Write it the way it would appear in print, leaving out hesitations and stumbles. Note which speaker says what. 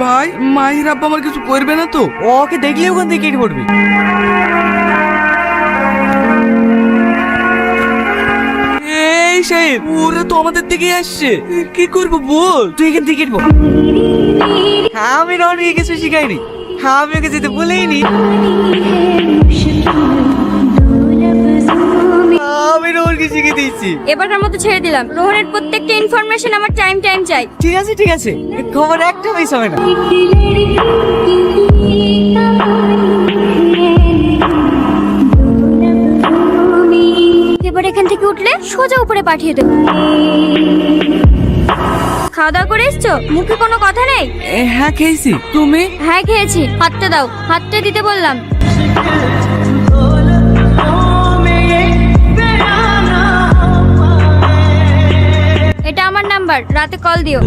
Speaker 1: ভাই মাহির আব্বা আমার কিছু করবে না তো?
Speaker 2: ওকে দেখলে ওখান থেকে কেটে পড়বি।
Speaker 1: এই সাহেব, ওরা তো আমাদের দিকে আসছে, কি করবো বল?
Speaker 2: তুই এখান থেকে কেটে পড়। আমি রনিকে কিছু শিখাইনি, আমি ওকে যেতে বলেইনি। আমি রোহনকে শিখে দিয়েছি।
Speaker 3: এবারকার মতো ছেড়ে দিলাম। রোহনের প্রত্যেকটা ইনফরমেশন আমার টাইম চাই।
Speaker 2: ঠিক আছে ঠিক আছে, খবর একটা মিস হবে না।
Speaker 3: এবার এখান থেকে উঠলে সোজা উপরে পাঠিয়ে দেবো। খাওয়া দাওয়া করে এসছো? মুখে কোনো কথা নেই?
Speaker 1: হ্যাঁ খেয়েছি, তুমি?
Speaker 3: হ্যাঁ খেয়েছি। হাতটা দাও, হাতটা দিতে বললাম। এটা আমার নাম্বার, রাতে কল দিও।